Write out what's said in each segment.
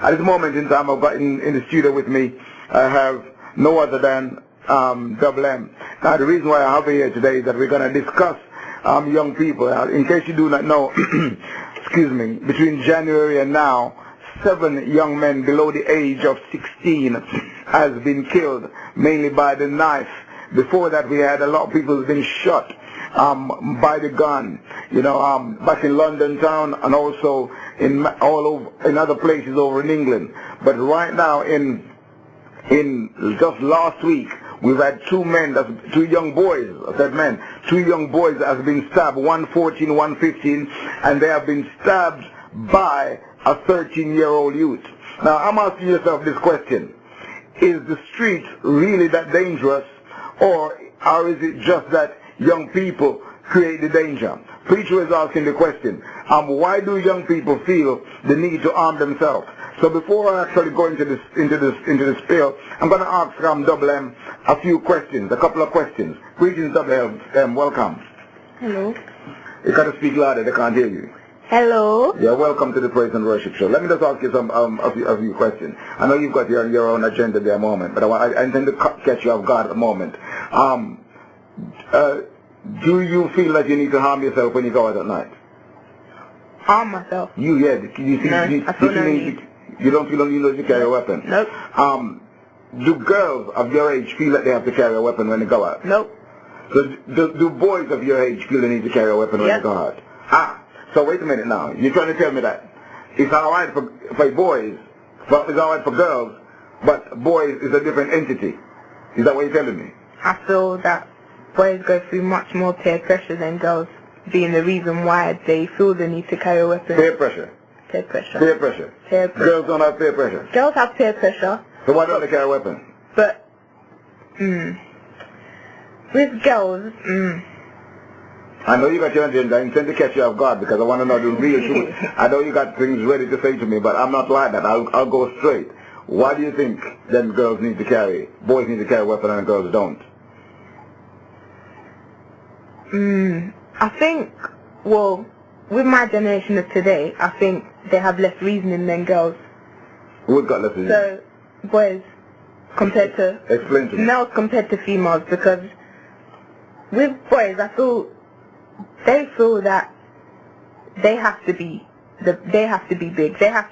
At this moment in time, I've got in the studio with me, I have no other than DoubleM. Now, the reason why I have you here today is that we're going to discuss young people. In case you do not know, excuse me, between January and now, 7 young men below the age of 16 has been killed, mainly by the knife. Before that, we had a lot of people who've been shot by the gun, back in London town and also in all over in other places over in England. But right now, in just last week, we've had 2 young boys. I said men. 2 young boys that have been stabbed. One 14, one 15, and they have been stabbed by a 13-year-old youth. Now, I'm asking yourself this question: is the street really that dangerous, or is it just that young people create the danger? Preacher is asking the question, why do young people feel the need to arm themselves? So before I actually go into this spiel, I'm going to ask DoubleM a few questions, a couple of questions. Greetings, DoubleM, welcome. Hello. You got to speak louder, they can't hear you. Hello. Yeah, welcome to the Praise and Worship Show. Let me just ask you a few questions. I know you've got your own agenda there a moment, but I intend to catch you off guard at the moment. Do you feel that you need to harm yourself when you go out at night? Harm myself? You don't feel you need to carry a weapon? Nope. Do girls of your age feel that they have to carry a weapon when they go out? Nope. So do boys of your age feel they need to carry a weapon when they go out? So wait a minute now. You're trying to tell me that it's alright for boys, but it's alright for girls, but boys is a different entity. Is that what you're telling me? I feel that boys go through much more peer pressure than girls, being the reason why they feel the need to carry a weapon. Peer pressure? Peer pressure. Peer pressure. Peer pressure. Girls don't have peer pressure? Girls have peer pressure. So why don't they carry a weapon? But, with girls, I know you got your agenda. I intend to catch you off guard because I want to know the real truth. I know you got things ready to say to me, but I'm not like that. I'll go straight. Why do you think then boys need to carry a weapon and girls don't? I think, well, with my generation of today, I think they have less reasoning than girls. Who's got less reasoning? So, boys compared to... Explain to me. Males compared to females, because with boys, I feel... They feel that they have to be big, they have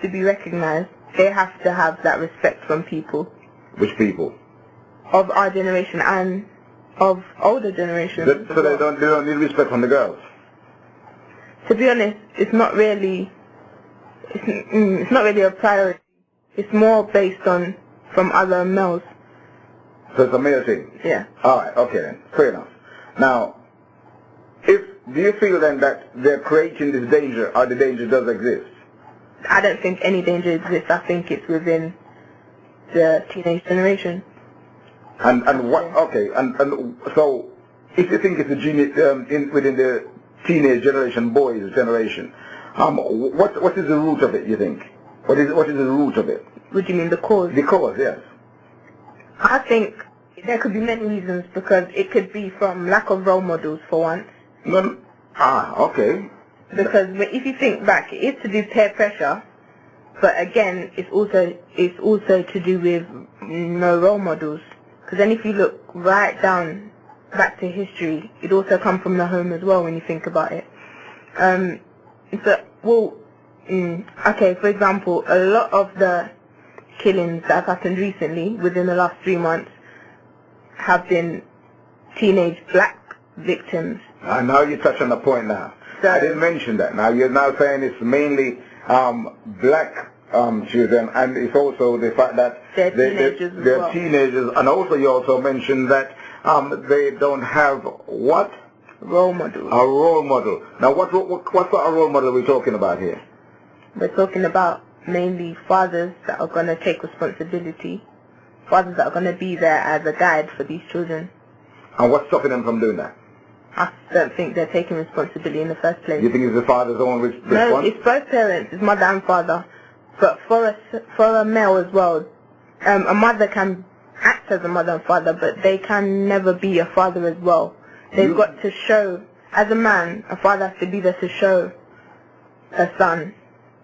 to be recognized, they have to have that respect from people. Which people? Of our generation and of older generations. So they don't need respect from the girls? To be honest, it's not really a priority. It's more based on from other males. So it's a male thing? Yeah. Alright, okay then. Fair enough. Now, do you feel then that they're creating this danger, or the danger does exist? I don't think any danger exists. I think it's within the teenage generation. And what? Okay. And so, if you think it's within the teenage generation, boys generation, what is the root of it? You think? What is the root of it? What do you mean, the cause? The cause, yes. I think there could be many reasons, because it could be from lack of role models for once. Okay. Because if you think back, it is to do peer pressure, but again, it's also to do with no role models. Because then if you look right down back to history, it also comes from the home as well when you think about it. Okay, for example, a lot of the killings that have happened recently, within the last 3 months, have been teenage black victims. And now you touch on the point now. So, I didn't mention that. Now you're now saying it's mainly black children, and it's also the fact that they're teenagers, and also you also mentioned that they don't have what? Role model. A role model. Now what sort of role model are we talking about here? We're talking about mainly fathers that are going to take responsibility, fathers that are going to be there as a guide for these children. And what's stopping them from doing that? I don't think they're taking responsibility in the first place. You think it's the father's own response? No, it's both parents. It's mother and father. But for a male as well, a mother can act as a mother and father, but they can never be a father as well. They've got to show, as a man, a father has to be there to show a son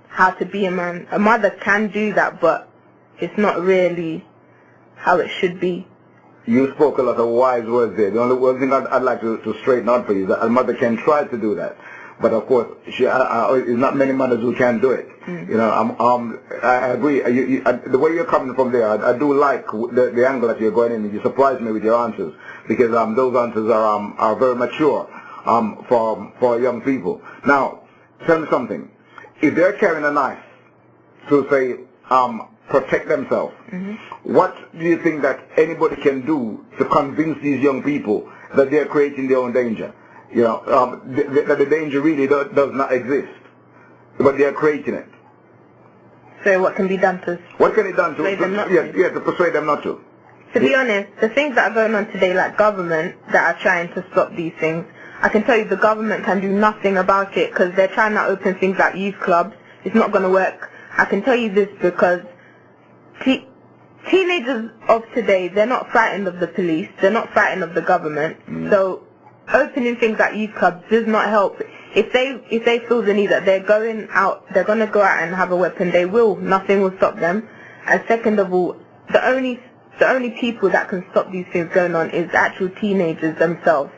how to be a man. A mother can do that, but it's not really how it should be. You spoke a lot of wise words there. The only one thing I'd like to straighten out for you is that a mother can try to do that. But of course, it's not many mothers who can do it. You know, I agree. The way you're coming from there, I do like the angle that you're going in. You surprised me with your answers, because those answers are very mature for young people. Now, tell me something. If they're carrying a knife to say protect themselves, what do you think that anybody can do to convince these young people that they're creating their own danger? You know, that the danger really does not exist, but they are creating it. So what can be done to persuade them not to? Yeah, to persuade them not to. To be honest, the things that are going on today, like government, that are trying to stop these things, I can tell you the government can do nothing about it, because they're trying to open things like youth clubs. It's not going to work. I can tell you this because teenagers of today, they're not frightened of the police, they're not frightened of the government, so opening things like youth clubs does not help. If they feel the need that they're going to go out and have a weapon, they will. Nothing will stop them. And second of all, the only people that can stop these things going on is actual teenagers themselves.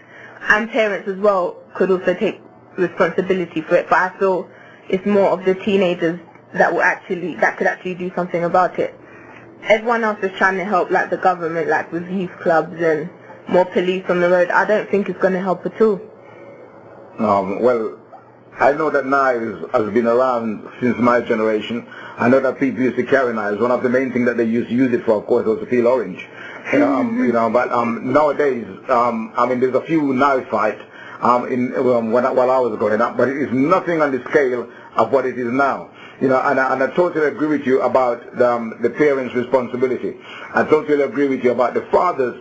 And parents as well could also take responsibility for it, but I feel it's more of the teenagers that could actually do something about it. Everyone else is trying to help, like the government, like with youth clubs and more police on the road. I don't think it's going to help at all. Well, I know that knives has been around since my generation. I know that people used to carry knives. One of the main things that they used to use it for, of course, was to peel orange. You know, but nowadays, I mean, there's a few knife fights while I was growing up, but it is nothing on the scale of what it is now. You know, and I totally agree with you about the parents' responsibility. I totally agree with you about the father's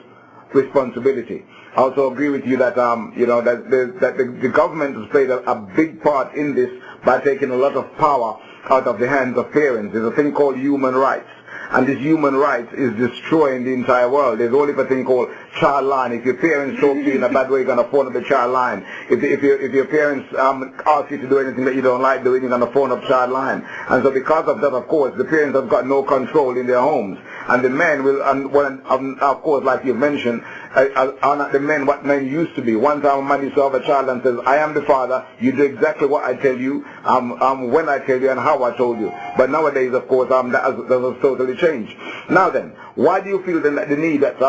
responsibility. I also agree with you that you know, that the government has played a big part in this by taking a lot of power out of the hands of parents. There's a thing called human rights, and this human rights is destroying the entire world. There's only a thing called child line. If your parents talk to you in a bad way, you're going to phone up the child line. If your parents ask you to do anything that you don't like doing, you're going to phone up child line. And so because of that, of course, the parents have got no control in their homes. And the men will, of course, like you mentioned, are not the men what men used to be. One time a man used to have a child and says, I am the father, you do exactly what I tell you, when I tell you and how I told you. But nowadays, of course, that has totally changed. Now then, why do you feel then that the need that